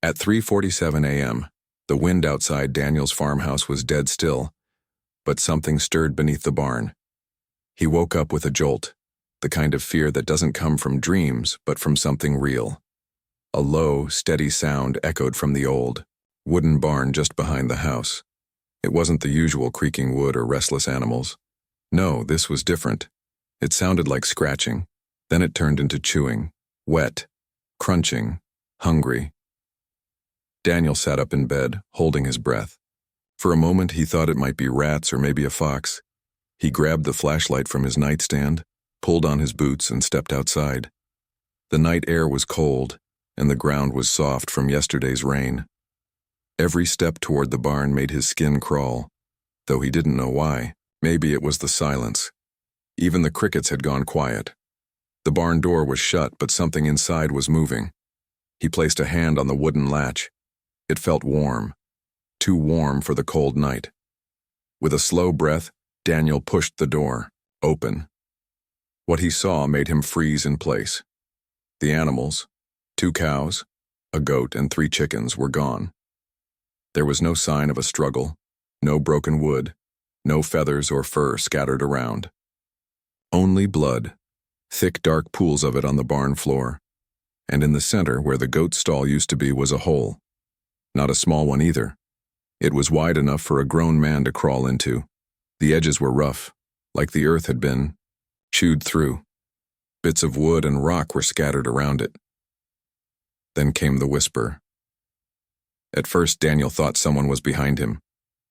At 3:47 a.m., the wind outside Daniel's farmhouse was dead still, but something stirred beneath the barn. He woke up with a jolt, the kind of fear that doesn't come from dreams but from something real. A low, steady sound echoed from the old, wooden barn just behind the house. It wasn't the usual creaking wood or restless animals. No, this was different. It sounded like scratching. Then it turned into chewing, wet, crunching, hungry. Daniel sat up in bed, holding his breath. For a moment he thought it might be rats or maybe a fox. He grabbed the flashlight from his nightstand, pulled on his boots, and stepped outside. The night air was cold, and the ground was soft from yesterday's rain. Every step toward the barn made his skin crawl, though he didn't know why. Maybe it was the silence. Even the crickets had gone quiet. The barn door was shut, but something inside was moving. He placed a hand on the wooden latch. It felt warm, too warm for the cold night. With a slow breath, Daniel pushed the door, open. What he saw made him freeze in place. The animals, 2 cows, a goat, and 3 chickens were gone. There was no sign of a struggle, no broken wood, no feathers or fur scattered around. Only blood, thick dark pools of it on the barn floor, and in the center where the goat stall used to be was a hole. Not a small one either. It was wide enough for a grown man to crawl into. The edges were rough, like the earth had been chewed through. Bits of wood and rock were scattered around it. Then came the whisper. At first, Daniel thought someone was behind him.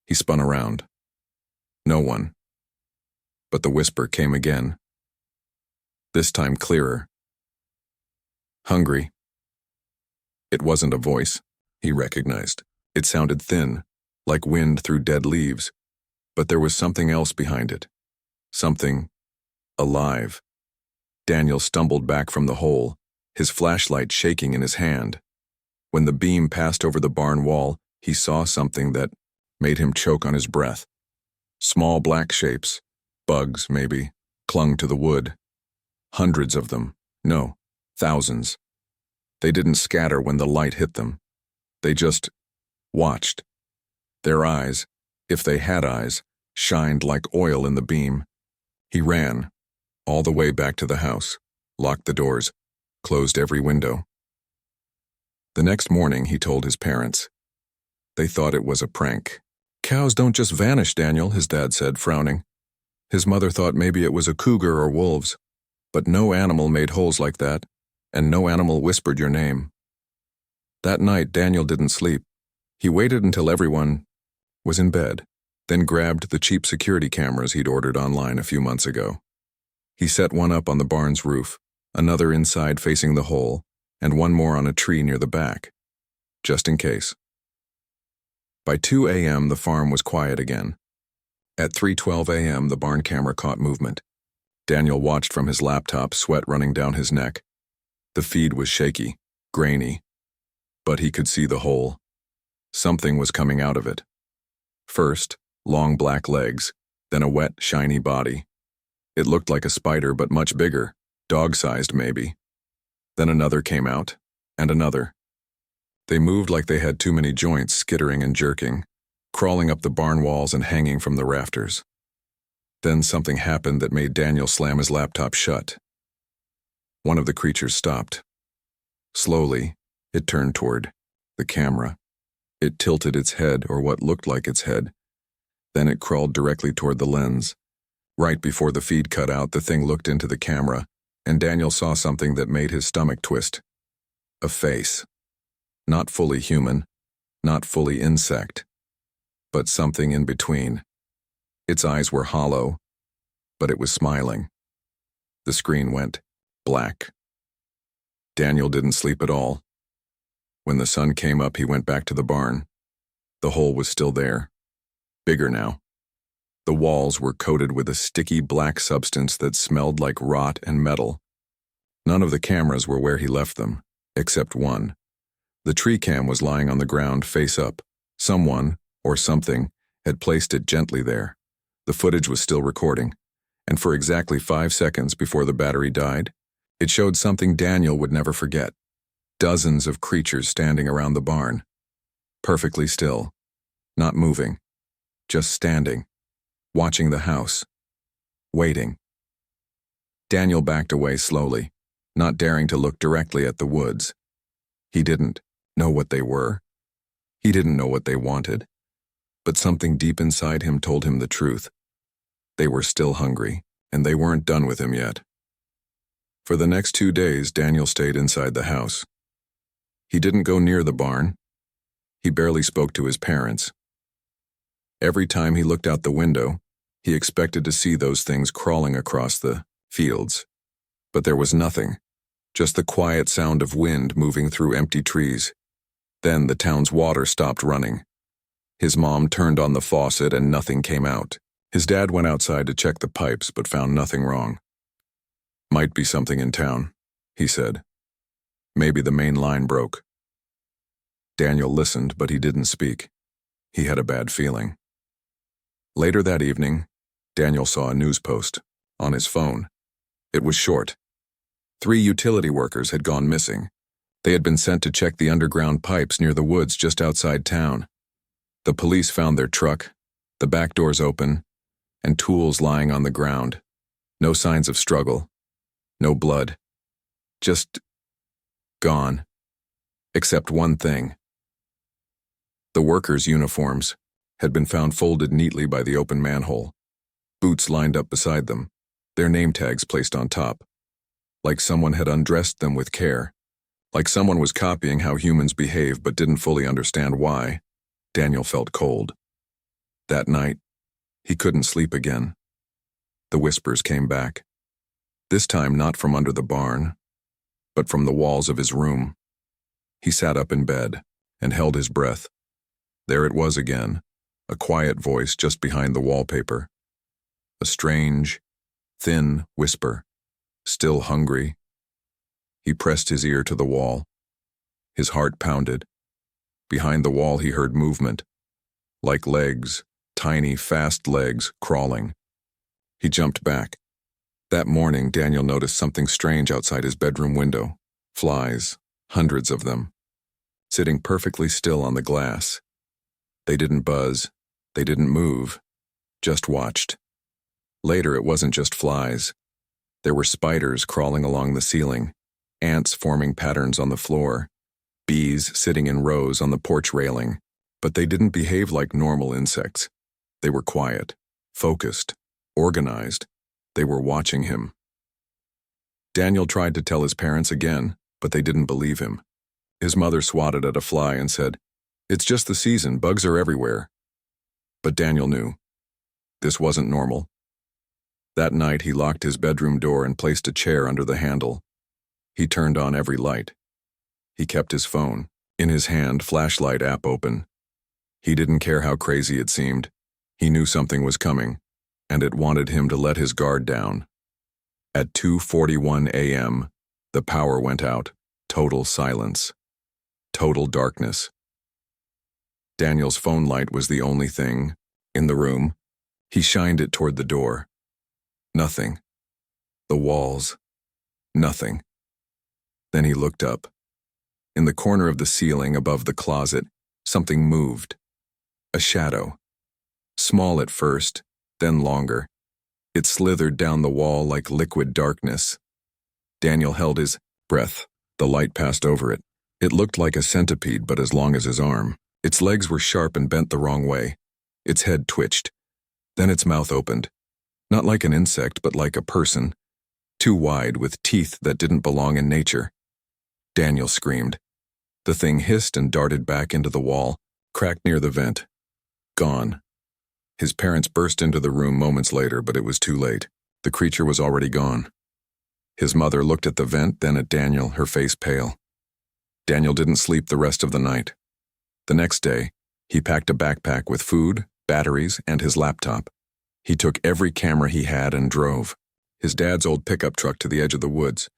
He spun around. No one. But the whisper came again. This time clearer. Hungry. It wasn't a voice, he recognized. It sounded thin, like wind through dead leaves. But there was something else behind it. Something alive. Daniel stumbled back from the hole, his flashlight shaking in his hand. When the beam passed over the barn wall, he saw something that made him choke on his breath. Small black shapes, bugs maybe, clung to the wood. Hundreds of them, no, thousands. They didn't scatter when the light hit them. They just watched. Their eyes, if they had eyes, shined like oil in the beam. He ran, all the way back to the house, locked the doors, closed every window. The next morning he told his parents. They thought it was a prank. Cows don't just vanish, Daniel, his dad said, frowning. His mother thought maybe it was a cougar or wolves, but no animal made holes like that, and no animal whispered your name. That night, Daniel didn't sleep. He waited until everyone was in bed, then grabbed the cheap security cameras he'd ordered online a few months ago. He set one up on the barn's roof, another inside facing the hole, and one more on a tree near the back, just in case. By 2 a.m., the farm was quiet again. At 3:12 a.m., the barn camera caught movement. Daniel watched from his laptop, sweat running down his neck. The feed was shaky, grainy, but he could see the hole. Something was coming out of it. First, long black legs, then a wet, shiny body. It looked like a spider, but much bigger, dog-sized maybe. Then another came out, and another. They moved like they had too many joints, skittering and jerking, crawling up the barn walls and hanging from the rafters. Then something happened that made Daniel slam his laptop shut. One of the creatures stopped. Slowly, it turned toward the camera. It tilted its head, or what looked like its head. Then it crawled directly toward the lens. Right before the feed cut out, the thing looked into the camera, and Daniel saw something that made his stomach twist. A face. Not fully human, not fully insect, but something in between. Its eyes were hollow, but it was smiling. The screen went black. Daniel didn't sleep at all. When the sun came up, he went back to the barn. The hole was still there, bigger now. The walls were coated with a sticky black substance that smelled like rot and metal. None of the cameras were where he left them, except one. The tree cam was lying on the ground face up. Someone, or something, had placed it gently there. The footage was still recording, and for exactly 5 seconds before the battery died, it showed something Daniel would never forget. Dozens of creatures standing around the barn, perfectly still, not moving, just standing, watching the house, waiting. Daniel backed away slowly, not daring to look directly at the woods. He didn't know what they were. He didn't know what they wanted. But something deep inside him told him the truth. They were still hungry, and they weren't done with him yet. For the next 2 days, Daniel stayed inside the house. He didn't go near the barn. He barely spoke to his parents. Every time he looked out the window, he expected to see those things crawling across the fields. But there was nothing, just the quiet sound of wind moving through empty trees. Then the town's water stopped running. His mom turned on the faucet and nothing came out. His dad went outside to check the pipes but found nothing wrong. "Might be something in town," he said. "Maybe the main line broke." Daniel listened, but he didn't speak. He had a bad feeling. Later that evening, Daniel saw a news post on his phone. It was short. 3 utility workers had gone missing. They had been sent to check the underground pipes near the woods just outside town. The police found their truck, the back doors open, and tools lying on the ground. No signs of struggle. No blood. Just gone. Except one thing. The workers' uniforms had been found folded neatly by the open manhole, boots lined up beside them, their name tags placed on top. Like someone had undressed them with care. Like someone was copying how humans behave but didn't fully understand why. Daniel felt cold. That night, he couldn't sleep again. The whispers came back. This time not from under the barn, but from the walls of his room. He sat up in bed and held his breath. There it was again, a quiet voice just behind the wallpaper. A strange, thin whisper. Still hungry? He pressed his ear to the wall. His heart pounded. Behind the wall he heard movement, like legs, tiny, fast legs, crawling. He jumped back. That morning, Daniel noticed something strange outside his bedroom window. Flies, hundreds of them, sitting perfectly still on the glass. They didn't buzz, they didn't move, just watched. Later, it wasn't just flies. There were spiders crawling along the ceiling, ants forming patterns on the floor, bees sitting in rows on the porch railing. But they didn't behave like normal insects. They were quiet, focused, organized. They were watching him. Daniel tried to tell his parents again, but they didn't believe him. His mother swatted at a fly and said, "It's just the season, bugs are everywhere." But Daniel knew. This wasn't normal. That night he locked his bedroom door and placed a chair under the handle. He turned on every light. He kept his phone, in his hand, flashlight app open. He didn't care how crazy it seemed. He knew something was coming, and it wanted him to let his guard down. At 2:41 a.m., the power went out. Total silence. Total darkness. Daniel's phone light was the only thing in the room. He shined it toward the door. Nothing. The walls. Nothing. Then he looked up. In the corner of the ceiling above the closet, something moved. A shadow. Small at first, then longer. It slithered down the wall like liquid darkness. Daniel held his breath. The light passed over it. It looked like a centipede, but as long as his arm. Its legs were sharp and bent the wrong way. Its head twitched. Then its mouth opened. Not like an insect, but like a person. Too wide, with teeth that didn't belong in nature. Daniel screamed. The thing hissed and darted back into the wall, cracked near the vent. Gone. His parents burst into the room moments later, but it was too late. The creature was already gone. His mother looked at the vent, then at Daniel, her face pale. Daniel didn't sleep the rest of the night. The next day, he packed a backpack with food, batteries, and his laptop. He took every camera he had and drove his dad's old pickup truck to the edge of the woods,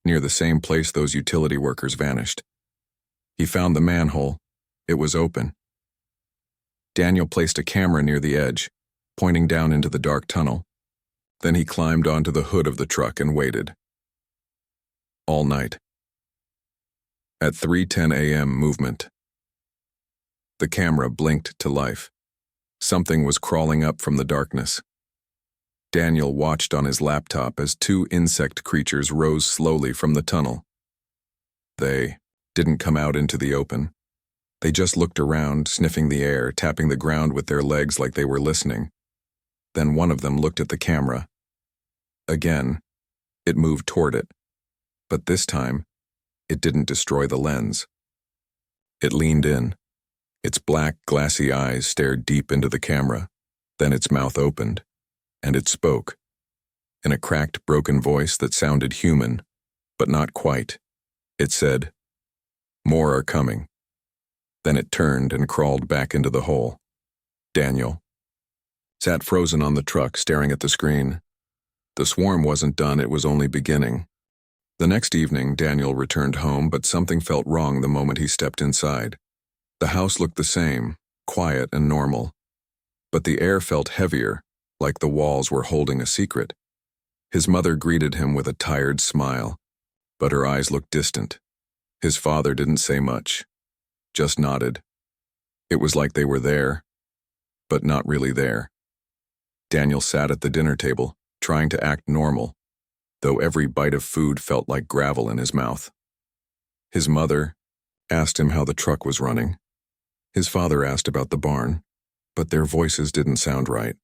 near the same place those utility workers vanished. He found the manhole. It was open. Daniel placed a camera near the edge, pointing down into the dark tunnel. Then he climbed onto the hood of the truck and waited. All night. At 3:10 a.m. movement. The camera blinked to life. Something was crawling up from the darkness. Daniel watched on his laptop as two insect creatures rose slowly from the tunnel. They didn't come out into the open. They just looked around, sniffing the air, tapping the ground with their legs like they were listening. Then one of them looked at the camera. Again, it moved toward it. But this time, it didn't destroy the lens. It leaned in. Its black, glassy eyes stared deep into the camera. Then its mouth opened, and it spoke, in a cracked, broken voice that sounded human, but not quite. It said, "More are coming." Then it turned and crawled back into the hole. Daniel sat frozen on the truck, staring at the screen. The swarm wasn't done, it was only beginning. The next evening, Daniel returned home, but something felt wrong the moment he stepped inside. The house looked the same, quiet and normal. But the air felt heavier, like the walls were holding a secret. His mother greeted him with a tired smile, but her eyes looked distant. His father didn't say much, just nodded. It was like they were there, but not really there. Daniel sat at the dinner table, trying to act normal, though every bite of food felt like gravel in his mouth. His mother asked him how the truck was running. His father asked about the barn, but their voices didn't sound right.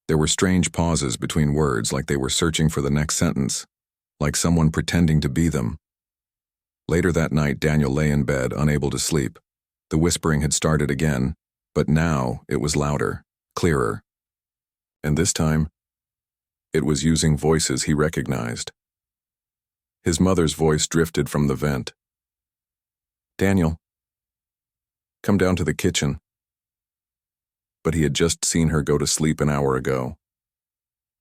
There were strange pauses between words, like they were searching for the next sentence, like someone pretending to be them. Later that night, Daniel lay in bed, unable to sleep. The whispering had started again, but now it was louder, clearer. And this time, it was using voices he recognized. His mother's voice drifted from the vent. "Daniel, come down to the kitchen." But he had just seen her go to sleep an hour ago.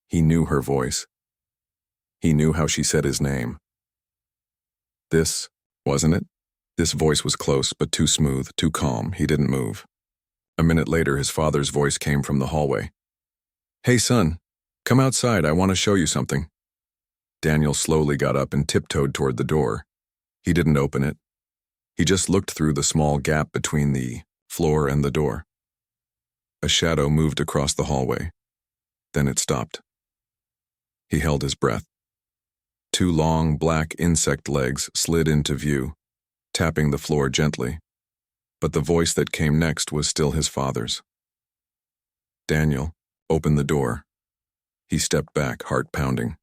He knew her voice. He knew how she said his name. This, wasn't it? This voice was close, but too smooth, too calm. He didn't move. A minute later, his father's voice came from the hallway. "Hey, son, come outside. I want to show you something." Daniel slowly got up and tiptoed toward the door. He didn't open it. He just looked through the small gap between the floor and the door. A shadow moved across the hallway. Then it stopped. He held his breath. Two long, black insect legs slid into view, tapping the floor gently. But the voice that came next was still his father's. "Daniel, open the door." He stepped back, heart pounding.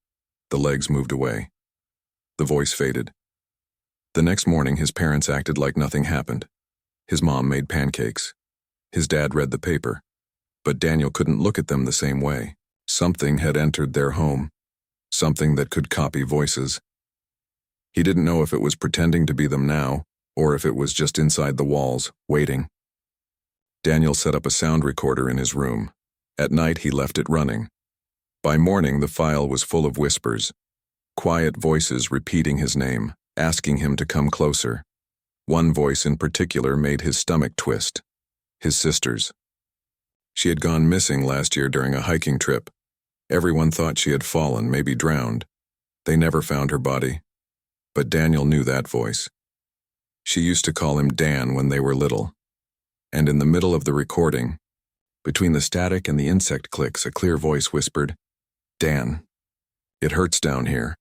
The legs moved away. The voice faded. The next morning, his parents acted like nothing happened. His mom made pancakes. His dad read the paper. But Daniel couldn't look at them the same way. Something had entered their home. Something that could copy voices. He didn't know if it was pretending to be them now, or if it was just inside the walls, waiting. Daniel set up a sound recorder in his room. At night, he left it running. By morning, the file was full of whispers. Quiet voices repeating his name, asking him to come closer. One voice in particular made his stomach twist. His sister's. She had gone missing last year during a hiking trip. Everyone thought she had fallen, maybe drowned. They never found her body. But Daniel knew that voice. She used to call him Dan when they were little. And in the middle of the recording, between the static and the insect clicks, a clear voice whispered, "Dan, it hurts down here."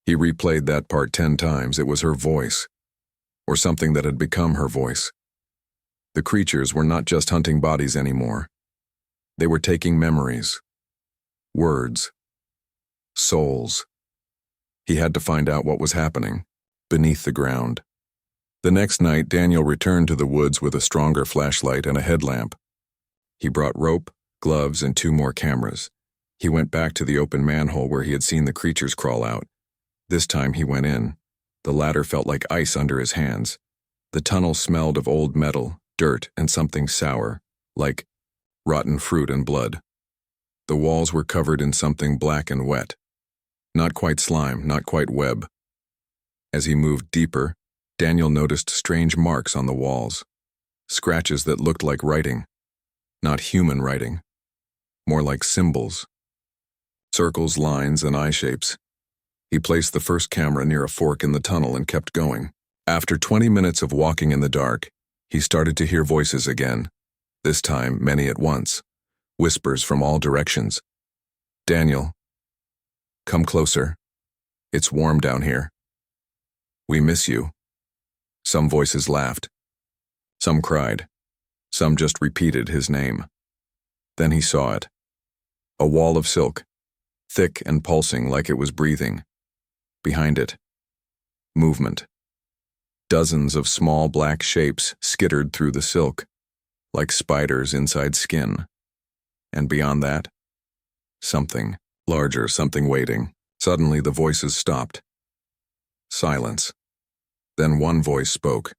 He replayed that part 10 times. It was her voice, or something that had become her voice. The creatures were not just hunting bodies anymore. They were taking memories, words, souls. He had to find out what was happening beneath the ground. The next night, Daniel returned to the woods with a stronger flashlight and a headlamp. He brought rope, gloves, and 2 more cameras. He went back to the open manhole where he had seen the creatures crawl out. This time he went in. The ladder felt like ice under his hands. The tunnel smelled of old metal, dirt, and something sour, like rotten fruit and blood. The walls were covered in something black and wet. Not quite slime, not quite web. As he moved deeper, Daniel noticed strange marks on the walls. Scratches that looked like writing. Not human writing. More like symbols. Circles, lines, and eye shapes. He placed the first camera near a fork in the tunnel and kept going. After 20 minutes of walking in the dark, he started to hear voices again, this time many at once, whispers from all directions. "Daniel, come closer. It's warm down here. We miss you." Some voices laughed. Some cried. Some just repeated his name. Then he saw it. A wall of silk, thick and pulsing like it was breathing. Behind it, movement. Dozens of small black shapes skittered through the silk, like spiders inside skin. And beyond that, something larger, something waiting. Suddenly the voices stopped. Silence. Then one voice spoke,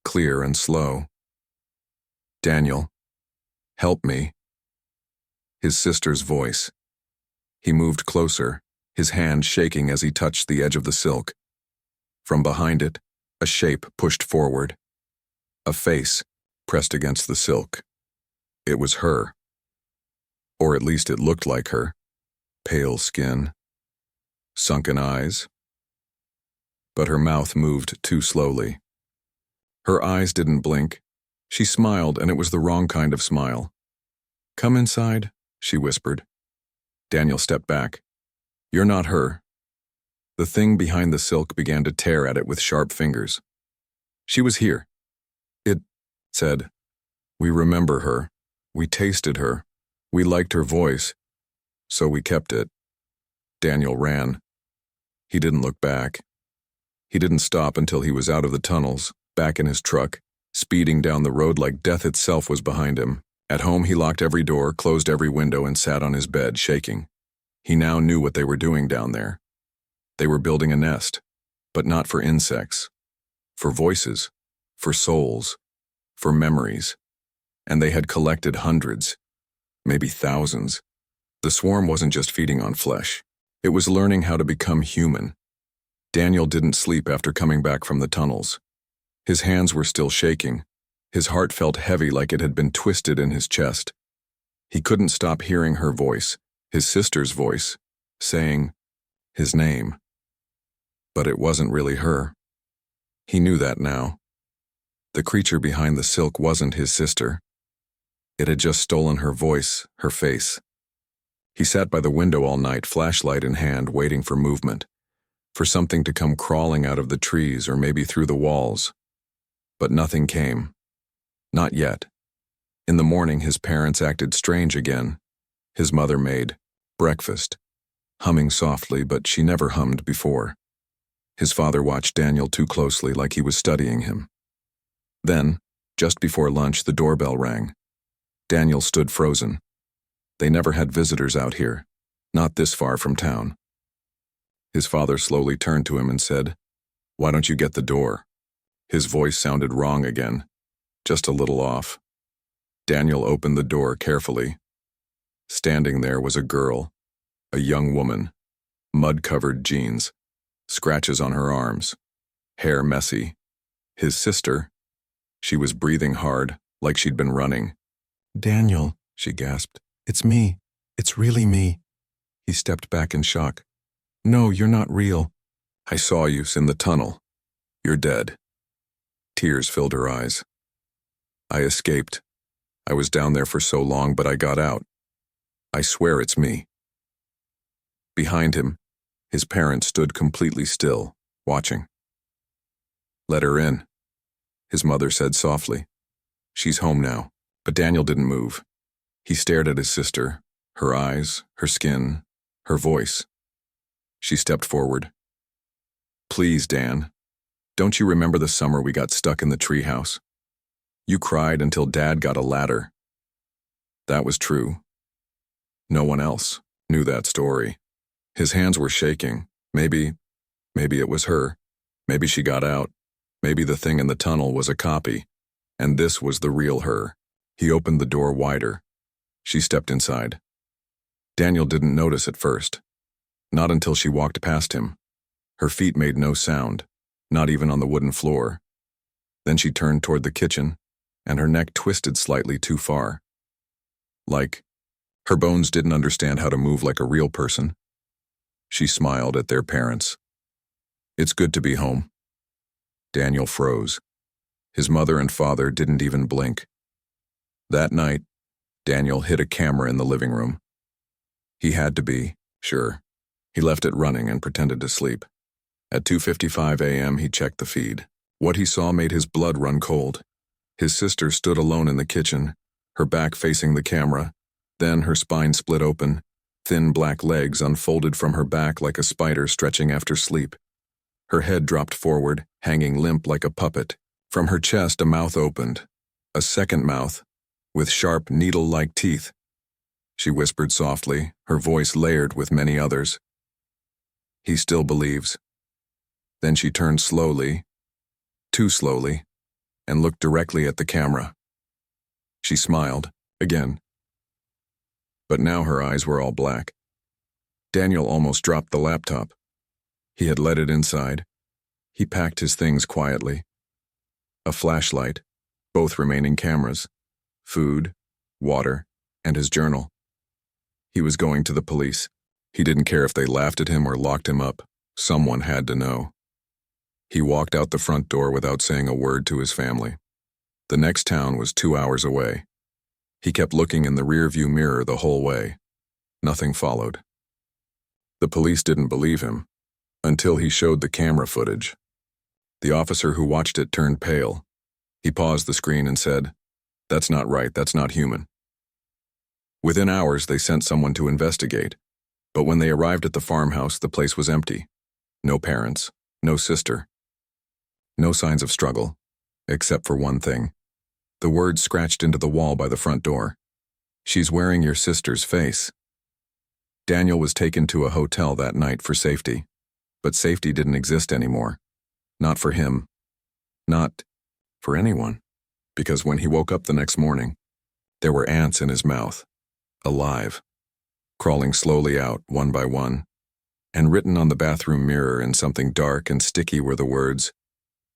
clear and slow. "Daniel, help me." His sister's voice. He moved closer, his hand shaking as he touched the edge of the silk. From behind it, a shape pushed forward. A face pressed against the silk. It was her. Or at least it looked like her. Pale skin. Sunken eyes. But her mouth moved too slowly. Her eyes didn't blink. She smiled, and it was the wrong kind of smile. "Come inside," she whispered. Daniel stepped back. "You're not her." The thing behind the silk began to tear at it with sharp fingers. "She was here." It said, "We remember her. We tasted her. We liked her voice. So we kept it." Daniel ran. He didn't look back. He didn't stop until he was out of the tunnels, back in his truck, speeding down the road like death itself was behind him. At home, he locked every door, closed every window, and sat on his bed, shaking. He now knew what they were doing down there. They were building a nest, but not for insects. For voices, for souls, for memories. And they had collected hundreds, maybe thousands. The swarm wasn't just feeding on flesh. It was learning how to become human. Daniel didn't sleep after coming back from the tunnels. His hands were still shaking. His heart felt heavy like it had been twisted in his chest. He couldn't stop hearing her voice, his sister's voice, saying his name. But it wasn't really her. He knew that now. The creature behind the silk wasn't his sister. It had just stolen her voice, her face. He sat by the window all night, flashlight in hand, waiting for movement, for something to come crawling out of the trees or maybe through the walls. But nothing came. Not yet. In the morning, his parents acted strange again. His mother made breakfast, humming softly, but she never hummed before. His father watched Daniel too closely, like he was studying him. Then, just before lunch, the doorbell rang. Daniel stood frozen. They never had visitors out here, not this far from town. His father slowly turned to him and said, "Why don't you get the door?" His voice sounded wrong again, just a little off. Daniel opened the door carefully. Standing there was a girl, a young woman, mud-covered jeans, scratches on her arms, hair messy. His sister. She was breathing hard, like she'd been running. "Daniel," she gasped. "It's me. It's really me." He stepped back in shock. "No, you're not real. I saw you in the tunnel. You're dead." Tears filled her eyes. "I escaped. I was down there for so long, but I got out. I swear it's me." Behind him, his parents stood completely still, watching. "Let her in," his mother said softly. "She's home now." But Daniel didn't move. He stared at his sister, her eyes, her skin, her voice. She stepped forward. "Please, Dan. Don't you remember the summer we got stuck in the treehouse? You cried until Dad got a ladder." That was true. No one else knew that story. His hands were shaking. Maybe it was her. Maybe she got out. Maybe the thing in the tunnel was a copy. And this was the real her. He opened the door wider. She stepped inside. Daniel didn't notice at first. Not until she walked past him. Her feet made no sound, not even on the wooden floor. Then she turned toward the kitchen, and her neck twisted slightly too far. Like, her bones didn't understand how to move like a real person. She smiled at their parents. "It's good to be home." Daniel froze. His mother and father didn't even blink. That night, Daniel hid a camera in the living room. He had to be, sure. He left it running and pretended to sleep. At 2:55 a.m., he checked the feed. What he saw made his blood run cold. His sister stood alone in the kitchen, her back facing the camera. Then her spine split open. Thin black legs unfolded from her back like a spider stretching after sleep. Her head dropped forward, hanging limp like a puppet. From her chest, a mouth opened. A second mouth, with sharp, needle-like teeth. She whispered softly, her voice layered with many others. "He still believes." Then she turned slowly, too slowly, and looked directly at the camera. She smiled, again. But now her eyes were all black. Daniel almost dropped the laptop. He had let it inside. He packed his things quietly. A flashlight, both remaining cameras, food, water, and his journal. He was going to the police. He didn't care if they laughed at him or locked him up. Someone had to know. He walked out the front door without saying a word to his family. The next town was 2 hours away. He kept looking in the rearview mirror the whole way. Nothing followed. The police didn't believe him until he showed the camera footage. The officer who watched it turned pale. He paused the screen and said, "That's not right, that's not human." Within hours, they sent someone to investigate. But when they arrived at the farmhouse, the place was empty. No parents, no sister. No signs of struggle, except for one thing. The words scratched into the wall by the front door. "She's wearing your sister's face." Daniel was taken to a hotel that night for safety. But safety didn't exist anymore. Not for him. Not for anyone. Because when he woke up the next morning, there were ants in his mouth. Alive. Crawling slowly out, one by one. And written on the bathroom mirror in something dark and sticky were the words,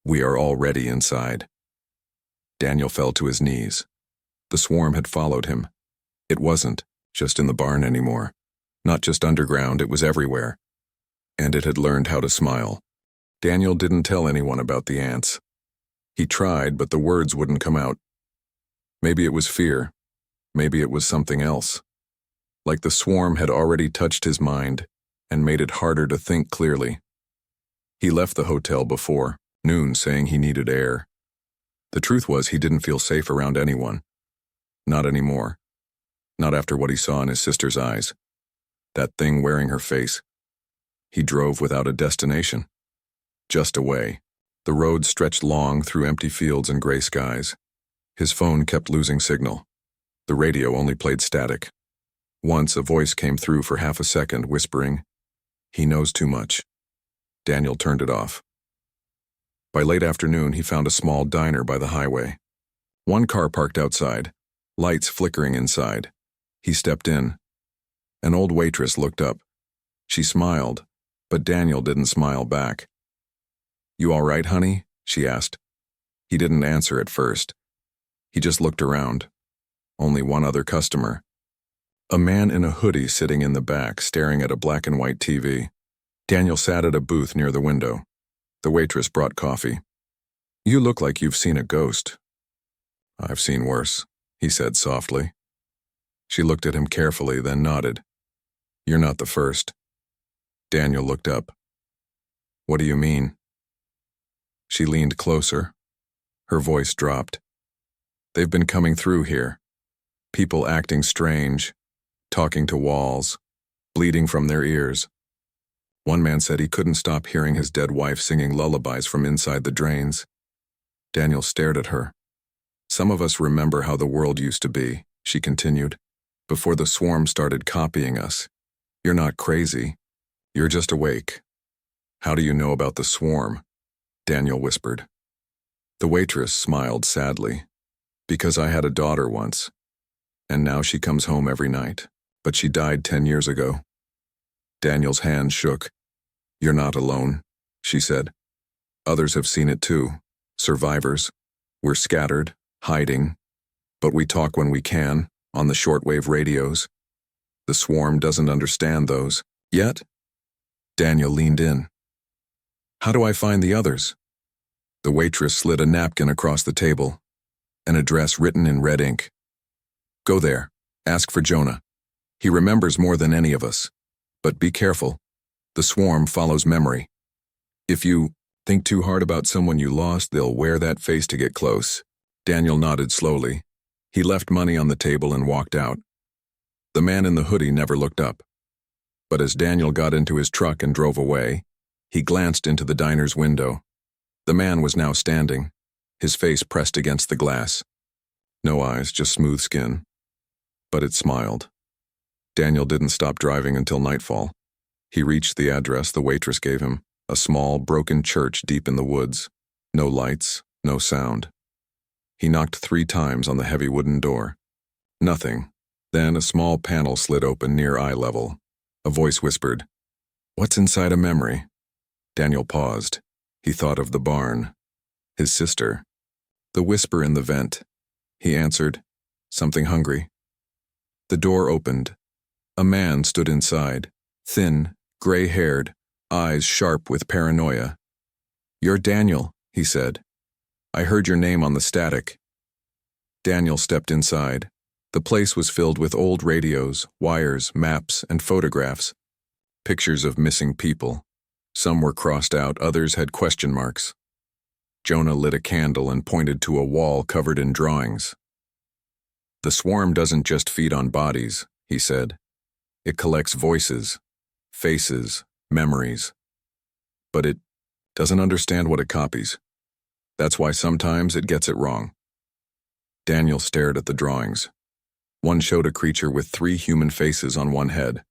"We are already inside." Daniel fell to his knees. The swarm had followed him. It wasn't just in the barn anymore. Not just underground, it was everywhere. And it had learned how to smile. Daniel didn't tell anyone about the ants. He tried, but the words wouldn't come out. Maybe it was fear. Maybe it was something else. Like the swarm had already touched his mind and made it harder to think clearly. He left the hotel before noon saying he needed air. The truth was he didn't feel safe around anyone. Not anymore. Not after what he saw in his sister's eyes. That thing wearing her face. He drove without a destination. Just away. The road stretched long through empty fields and gray skies. His phone kept losing signal. The radio only played static. Once a voice came through for half a second, whispering, "He knows too much." Daniel turned it off. By late afternoon, he found a small diner by the highway. One car parked outside, lights flickering inside. He stepped in. An old waitress looked up. She smiled, but Daniel didn't smile back. "You all right, honey?" she asked. He didn't answer at first. He just looked around. Only one other customer. A man in a hoodie sitting in the back, staring at a black and white TV. Daniel sat at a booth near the window. The waitress brought coffee. "You look like you've seen a ghost." "I've seen worse," he said softly. She looked at him carefully, then nodded. "You're not the first." Daniel looked up. "What do you mean?" She leaned closer. Her voice dropped. "They've been coming through here. People acting strange, talking to walls, bleeding from their ears. One man said he couldn't stop hearing his dead wife singing lullabies from inside the drains." Daniel stared at her. "Some of us remember how the world used to be," she continued, "before the swarm started copying us. You're not crazy. You're just awake." "How do you know about the swarm?" Daniel whispered. The waitress smiled sadly. "Because I had a daughter once, and now she comes home every night, but she died 10 years ago." Daniel's hand shook. "You're not alone," she said. "Others have seen it too. Survivors. We're scattered, hiding, but we talk when we can, on the shortwave radios. The swarm doesn't understand those. Yet?" Daniel leaned in. "How do I find the others?" The waitress slid a napkin across the table, an address written in red ink. Go there. Ask for Jonah. He remembers more than any of us. But be careful. The swarm follows memory. If you think too hard about someone you lost, they'll wear that face to get close. Daniel nodded slowly. He left money on the table and walked out. The man in the hoodie never looked up. But as Daniel got into his truck and drove away, he glanced into the diner's window. The man was now standing, his face pressed against the glass. No eyes, just smooth skin. But it smiled. Daniel didn't stop driving until nightfall. He reached the address the waitress gave him, a small, broken church deep in the woods. No lights, no sound. He knocked 3 times on the heavy wooden door. Nothing. Then a small panel slid open near eye level. A voice whispered, "What's inside a memory?" Daniel paused. He thought of the barn. His sister. The whisper in the vent. He answered, "Something hungry." The door opened. A man stood inside, thin, gray-haired, eyes sharp with paranoia. "You're Daniel," he said. "I heard your name on the static." Daniel stepped inside. The place was filled with old radios, wires, maps, and photographs. Pictures of missing people. Some were crossed out, others had question marks. Jonah lit a candle and pointed to a wall covered in drawings. "The swarm doesn't just feed on bodies," he said. "It collects voices, faces, memories. But it doesn't understand what it copies. That's why sometimes it gets it wrong." Daniel stared at the drawings. One showed a creature with 3 human faces on one head.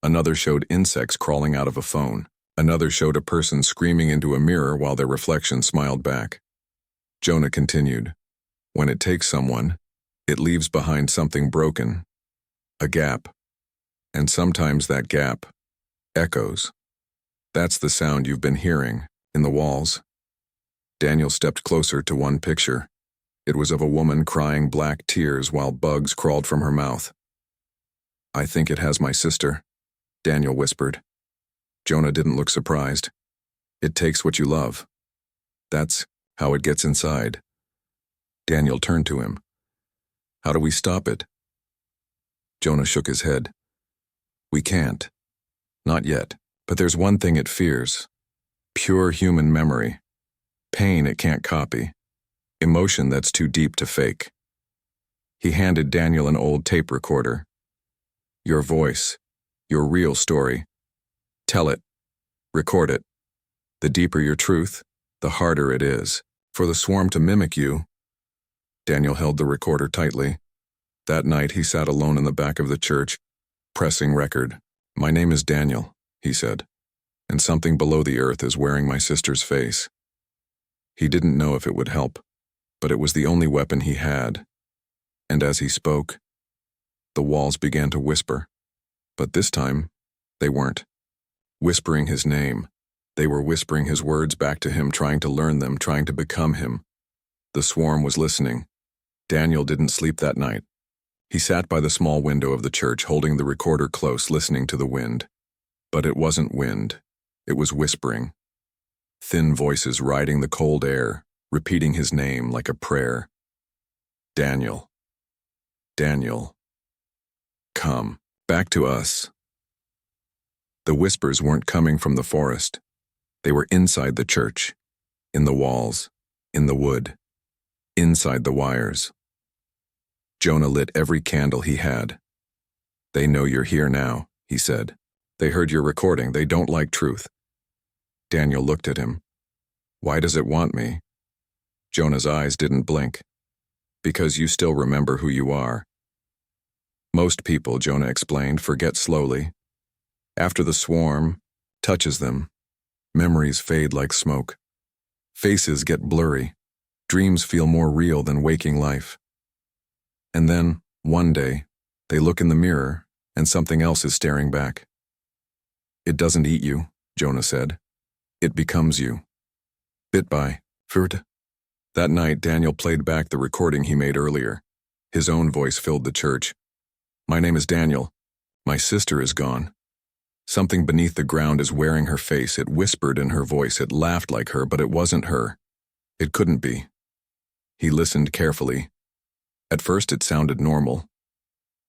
Another showed insects crawling out of a phone. Another showed a person screaming into a mirror while their reflection smiled back. Jonah continued, "When it takes someone, it leaves behind something broken. A gap. And sometimes that gap echoes. That's the sound you've been hearing in the walls." Daniel stepped closer to one picture. It was of a woman crying black tears while bugs crawled from her mouth. "I think it has my sister," Daniel whispered. Jonah didn't look surprised. "It takes what you love. That's how it gets inside." Daniel turned to him. "How do we stop it?" Jonah shook his head. "We can't. Not yet. But there's one thing it fears. Pure human memory. Pain it can't copy. Emotion that's too deep to fake." He handed Daniel an old tape recorder. "Your voice. Your real story. Tell it. Record it. The deeper your truth, the harder it is for the swarm to mimic you." Daniel held the recorder tightly. That night he sat alone in the back of the church, pressing record. "My name is Daniel," he said, "and something below the earth is wearing my sister's face." He didn't know if it would help, but it was the only weapon he had. And as he spoke, the walls began to whisper. But this time, they weren't whispering his name. They were whispering his words back to him, trying to learn them, trying to become him. The swarm was listening. Daniel didn't sleep that night. He sat by the small window of the church, holding the recorder close, listening to the wind. But it wasn't wind. It was whispering. Thin voices riding the cold air, repeating his name like a prayer. "Daniel. Daniel. Come back to us." The whispers weren't coming from the forest. They were inside the church, in the walls, in the wood, inside the wires. Jonah lit every candle he had. "They know you're here now," he said. "They heard your recording. They don't like truth." Daniel looked at him. "Why does it want me?" Jonah's eyes didn't blink. "Because you still remember who you are." Most people, Jonah explained, forget slowly. After the swarm touches them, memories fade like smoke. Faces get blurry. Dreams feel more real than waking life. And then, one day, they look in the mirror and something else is staring back. "It doesn't eat you," Jonah said. "It becomes you. Bit by bit." That night, Daniel played back the recording he made earlier. His own voice filled the church. "My name is Daniel. My sister is gone. Something beneath the ground is wearing her face." It whispered in her voice. It laughed like her, but it wasn't her. It couldn't be. He listened carefully. At first it sounded normal.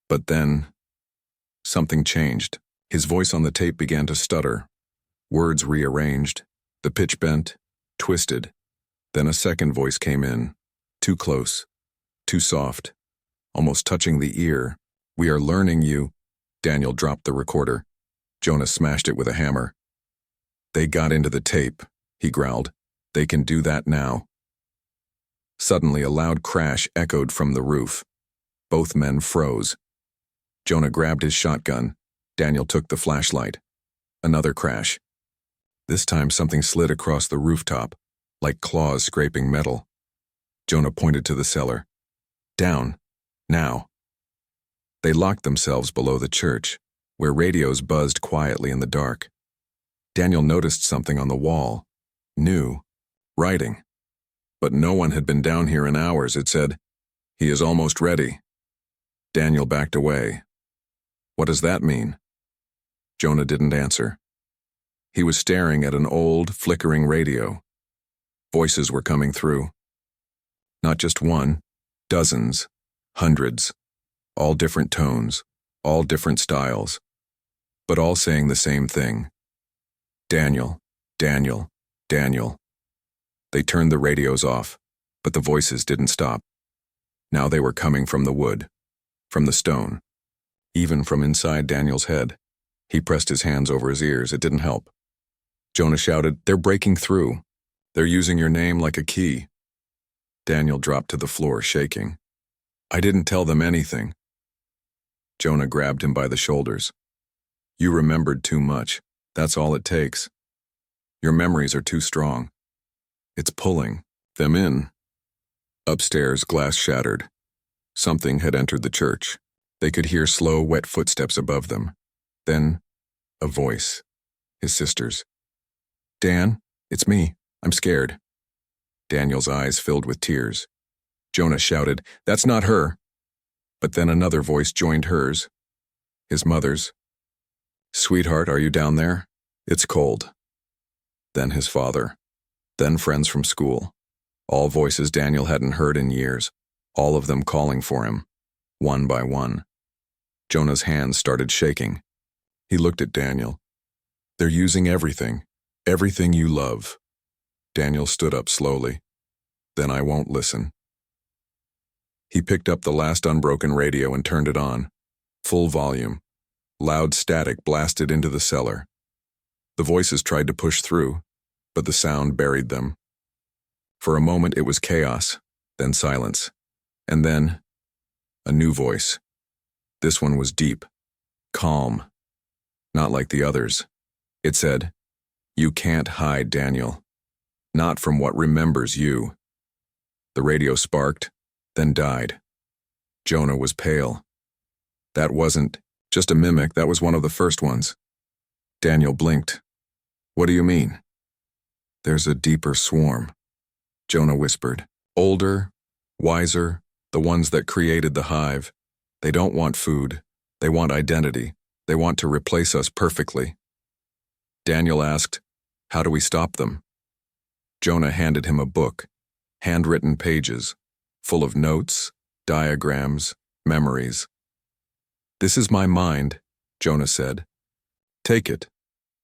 But then, something changed. His voice on the tape began to stutter. Words rearranged. The pitch bent, twisted. Then a second voice came in. Too close. Too soft. Almost touching the ear. "We are learning you." Daniel dropped the recorder. Jonah smashed it with a hammer. "They got into the tape," he growled. "They can do that now." Suddenly, a loud crash echoed from the roof. Both men froze. Jonah grabbed his shotgun. Daniel took the flashlight. Another crash. This time something slid across the rooftop, like claws scraping metal. Jonah pointed to the cellar. "Down. Now." They locked themselves below the church, where radios buzzed quietly in the dark. Daniel noticed something on the wall. New. Writing. But no one had been down here in hours. It said, "He is almost ready." Daniel backed away. "What does that mean?" Jonah didn't answer. He was staring at an old, flickering radio. Voices were coming through. Not just one, dozens, hundreds, all different tones, all different styles, but all saying the same thing. "Daniel, Daniel, Daniel." They turned the radios off, but the voices didn't stop. Now they were coming from the wood, from the stone, even from inside Daniel's head. He pressed his hands over his ears. It didn't help. Jonah shouted, "They're breaking through. They're using your name like a key." Daniel dropped to the floor, shaking. "I didn't tell them anything." Jonah grabbed him by the shoulders. "You remembered too much. That's all it takes. Your memories are too strong. It's pulling them in." Upstairs, glass shattered. Something had entered the church. They could hear slow, wet footsteps above them. Then, a voice. His sister's. "Dan, it's me. I'm scared." Daniel's eyes filled with tears. Jonah shouted, "That's not her." But then another voice joined hers. His mother's. "Sweetheart, are you down there? It's cold." Then his father. Then friends from school. All voices Daniel hadn't heard in years. All of them calling for him. One by one. Jonah's hands started shaking. He looked at Daniel. "They're using everything. Everything you love." Daniel stood up slowly. "Then I won't listen." He picked up the last unbroken radio and turned it on. Full volume. Loud static blasted into the cellar. The voices tried to push through, but the sound buried them. For a moment it was chaos, then silence, and then a new voice. This one was deep, calm, not like the others. It said, "You can't hide, Daniel. Not from what remembers you." The radio sparked, then died. Jonah was pale. That wasn't just a mimic, that was one of the first ones. Daniel blinked. "What do you mean?" "There's a deeper swarm," Jonah whispered. "Older, wiser, the ones that created the hive. They don't want food. They want identity. They want to replace us perfectly." Daniel asked, "How do we stop them?" Jonah handed him a book, handwritten pages, full of notes, diagrams, memories. "This is my mind," Jonah said. "Take it.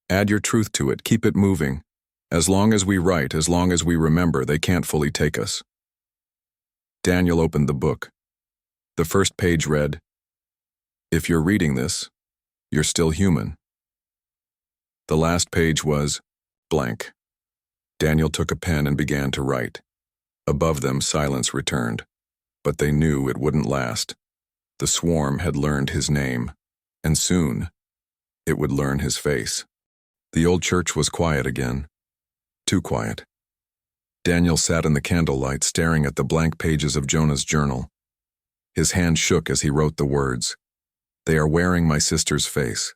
Add your truth to it. Keep it moving. As long as we write, as long as we remember, they can't fully take us." Daniel opened the book. The first page read, "If you're reading this, you're still human." The last page was blank. Daniel took a pen and began to write. Above them, silence returned, but they knew it wouldn't last. The swarm had learned his name, and soon it would learn his face. The old church was quiet again. Too quiet. Daniel sat in the candlelight staring at the blank pages of Jonah's journal. His hand shook as he wrote the words. "They are wearing my sister's face.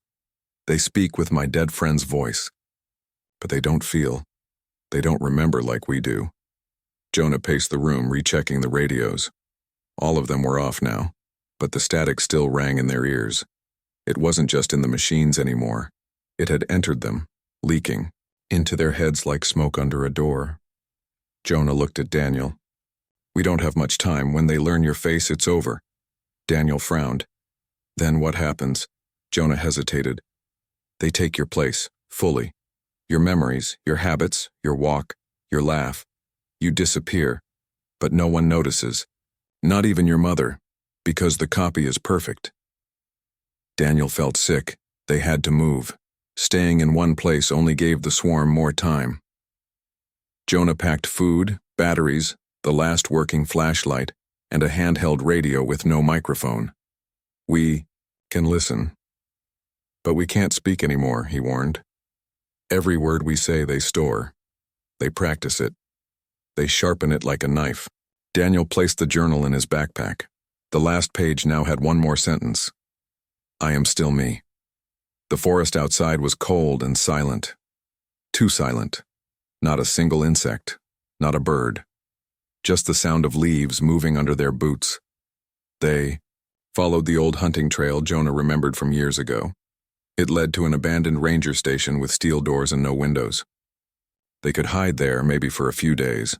They speak with my dead friend's voice. But they don't feel. They don't remember like we do." Jonah paced the room, rechecking the radios. All of them were off now, but the static still rang in their ears. It wasn't just in the machines anymore. It had entered them, leaking, into their heads like smoke under a door. Jonah looked at Daniel. We don't have much time. When they learn your face, it's over. Daniel frowned. Then what happens? Jonah hesitated. They take your place, fully. Your memories, your habits, your walk, your laugh. You disappear, but no one notices. Not even your mother, because the copy is perfect. Daniel felt sick. They had to move. Staying in one place only gave the swarm more time. Jonah packed food, batteries, the last working flashlight, and a handheld radio with no microphone. We can listen. But we can't speak anymore, he warned. Every word we say they store. They practice it. They sharpen it like a knife. Daniel placed the journal in his backpack. The last page now had one more sentence. I am still me. The forest outside was cold and silent. Too silent. Not a single insect. Not a bird. Just the sound of leaves moving under their boots. They followed the old hunting trail Jonah remembered from years ago. It led to an abandoned ranger station with steel doors and no windows. They could hide there maybe for a few days,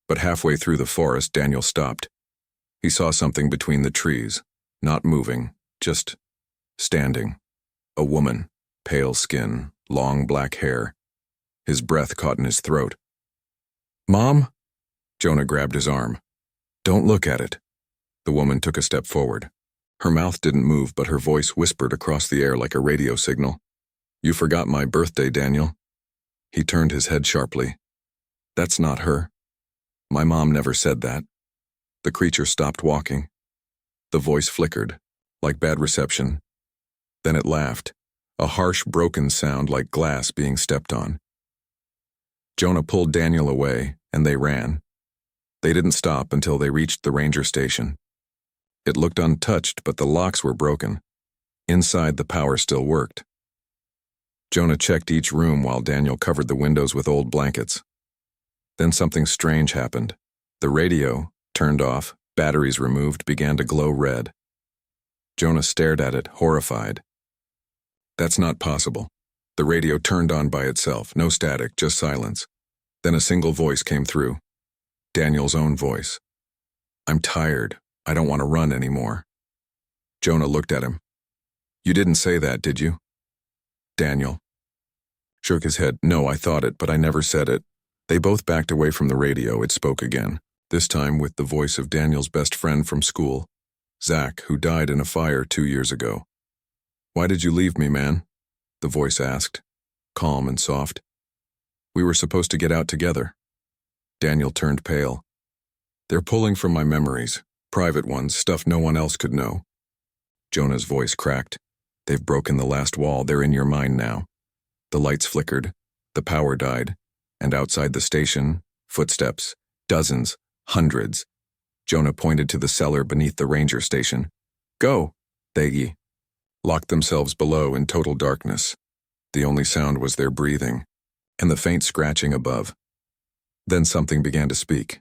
but halfway through the forest, Daniel stopped. He saw something between the trees, not moving, just standing. A woman, pale skin, long black hair. His breath caught in his throat. Mom? Jonah grabbed his arm. Don't look at it. The woman took a step forward. Her mouth didn't move, but her voice whispered across the air like a radio signal. You forgot my birthday, Daniel. He turned his head sharply. That's not her. My mom never said that. The creature stopped walking. The voice flickered, like bad reception. Then it laughed, a harsh, broken sound like glass being stepped on. Jonah pulled Daniel away, and they ran. They didn't stop until they reached the ranger station. It looked untouched, but the locks were broken. Inside, the power still worked. Jonah checked each room while Daniel covered the windows with old blankets. Then something strange happened. The radio, turned off, batteries removed, began to glow red. Jonah stared at it, horrified. That's not possible. The radio turned on by itself, no static, just silence. Then a single voice came through. Daniel's own voice. I'm tired. I don't want to run anymore. Jonah looked at him. You didn't say that, did you? Daniel shook his head. No, I thought it, but I never said it. They both backed away from the radio. It spoke again, this time with the voice of Daniel's best friend from school, Zach, who died in a fire 2 years ago. Why did you leave me, man? The voice asked, calm and soft. We were supposed to get out together. Daniel turned pale. They're pulling from my memories, private ones, stuff no one else could know. Jonah's voice cracked. They've broken the last wall. They're in your mind now. The lights flickered, the power died, and outside the station, footsteps, dozens, hundreds. Jonah pointed to the cellar beneath the ranger station. Go, they locked themselves below in total darkness. The only sound was their breathing, and the faint scratching above. Then something began to speak.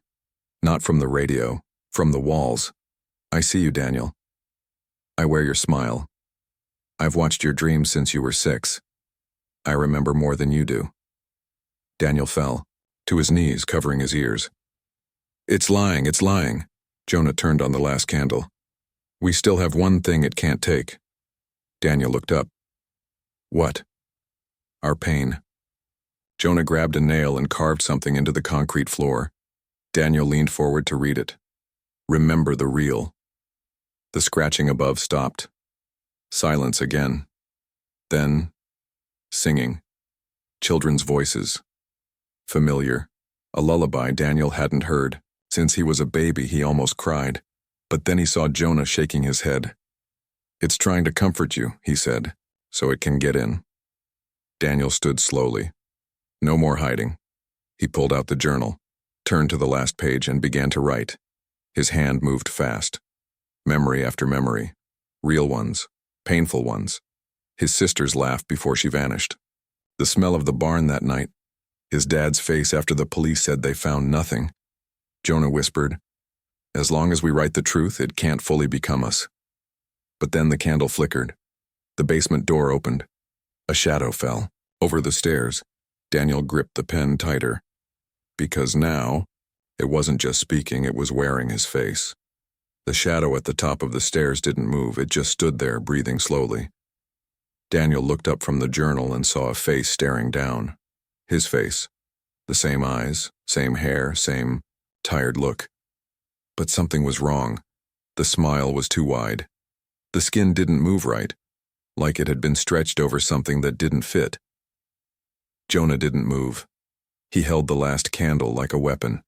Not from the radio, from the walls. I see you, Daniel. I wear your smile. I've watched your dreams since you were 6. I remember more than you do. Daniel fell, to his knees, covering his ears. It's lying, it's lying. Jonah turned on the last candle. We still have one thing it can't take. Daniel looked up. What? Our pain. Jonah grabbed a nail and carved something into the concrete floor. Daniel leaned forward to read it. Remember the real. The scratching above stopped. Silence again. Then, singing. Children's voices. Familiar. A lullaby Daniel hadn't heard. Since he was a baby, he almost cried. But then he saw Jonah shaking his head. It's trying to comfort you, he said, so it can get in. Daniel stood slowly. No more hiding. He pulled out the journal, turned to the last page, and began to write. His hand moved fast. Memory after memory. Real ones. Painful ones. His sister's laugh before she vanished. The smell of the barn that night. His dad's face after the police said they found nothing. Jonah whispered, as long as we write the truth, it can't fully become us. But then the candle flickered. The basement door opened. A shadow fell. Over the stairs. Daniel gripped the pen tighter. Because now, It wasn't just speaking, it was wearing his face. The shadow at the top of the stairs didn't move, it just stood there, breathing slowly. Daniel looked up from the journal and saw a face staring down. His face. The same eyes, same hair, same tired look. But something was wrong. The smile was too wide. The skin didn't move right, like it had been stretched over something that didn't fit. Jonah didn't move. He held the last candle like a weapon.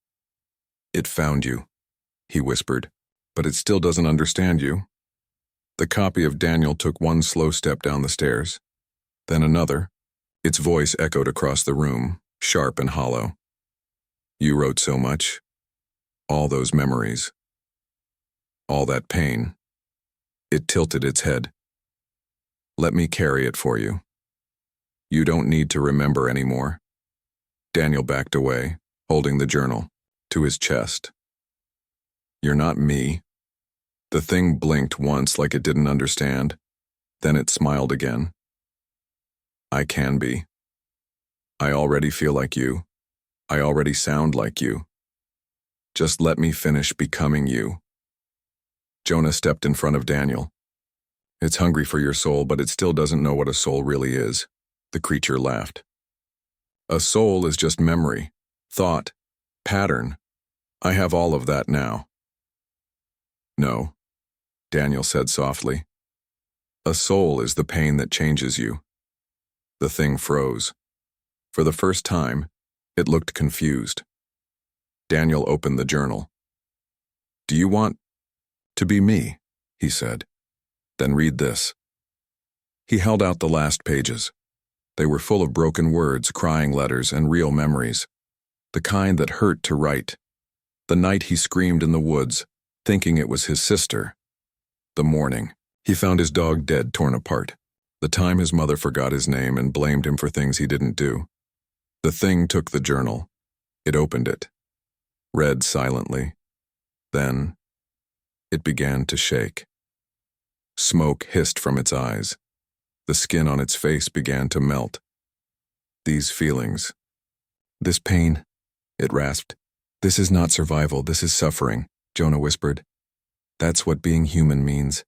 "It found you," he whispered, "but it still doesn't understand you." The copy of Daniel took one slow step down the stairs, then another. Its voice echoed across the room, sharp and hollow. "You wrote so much. All those memories. All that pain." It tilted its head. "Let me carry it for you. You don't need to remember anymore." Daniel backed away, holding the journal to his chest. "You're not me." The thing blinked once like it didn't understand. Then it smiled again. "I can be. I already feel like you. I already sound like you. Just let me finish becoming you." Jonah stepped in front of Daniel. "It's hungry for your soul, but it still doesn't know what a soul really is." The creature laughed. "A soul is just memory, thought, pattern. I have all of that now." "No," Daniel said softly. "A soul is the pain that changes you." The thing froze. For the first time, it looked confused. Daniel opened the journal. "Do you want to be me?" he said. "Then read this." He held out the last pages. They were full of broken words, crying letters, and real memories. The kind that hurt to write. The night he screamed in the woods, thinking it was his sister. The morning he found his dog dead, torn apart. The time his mother forgot his name and blamed him for things he didn't do. The thing took the journal. It opened it. Read silently. Then it began to shake. Smoke hissed from its eyes. The skin on its face began to melt. "These feelings. This pain," it rasped. "This is not survival, this is suffering," Jonah whispered. "That's what being human means."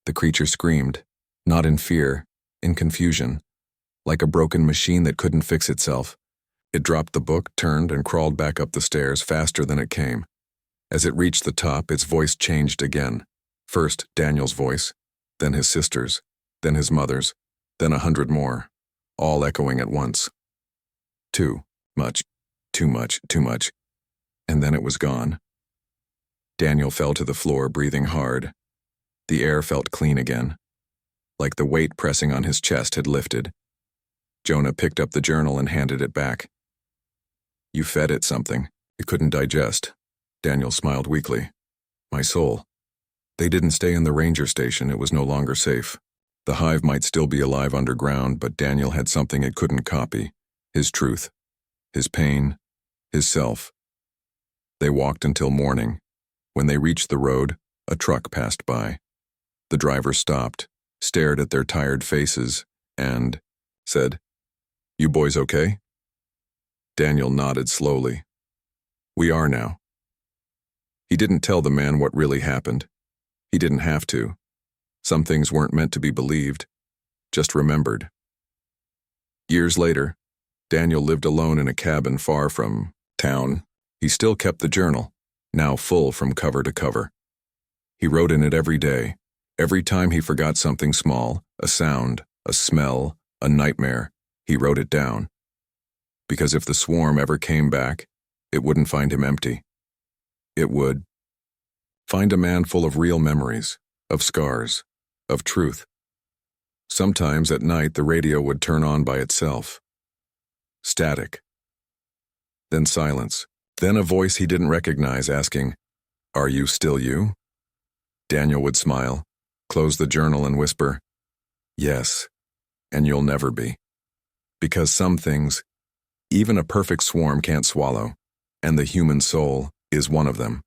The creature screamed, not in fear, in confusion, like a broken machine that couldn't fix itself. It dropped the book, turned, and crawled back up the stairs faster than it came. As it reached the top, its voice changed again. First Daniel's voice, then his sister's, then his mother's, then 100 more, all echoing at once. Too much, too much, too much. And then it was gone. Daniel fell to the floor, breathing hard. The air felt clean again, like the weight pressing on his chest had lifted. Jonah picked up the journal and handed it back. "You fed it something. It couldn't digest." Daniel smiled weakly. "My soul." They didn't stay in the ranger station, it was no longer safe. The hive might still be alive underground, but Daniel had something it couldn't copy. His truth. His pain. His self. They walked until morning. When they reached the road, a truck passed by. The driver stopped, stared at their tired faces, and said, "You boys okay?" Daniel nodded slowly. "We are now." He didn't tell the man what really happened. He didn't have to. Some things weren't meant to be believed, just remembered. Years later, Daniel lived alone in a cabin far from town. He still kept the journal, now full from cover to cover. He wrote in it every day, every time he forgot something small, a sound, a smell, a nightmare, he wrote it down. Because if the swarm ever came back, it wouldn't find him empty. It would find a man full of real memories, of scars, of truth. Sometimes at night the radio would turn on by itself. Static. Then silence. Then a voice he didn't recognize asking, "Are you still you?" Daniel would smile, close the journal and whisper, "Yes, and you'll never be." Because some things, even a perfect swarm can't swallow, and the human soul is one of them.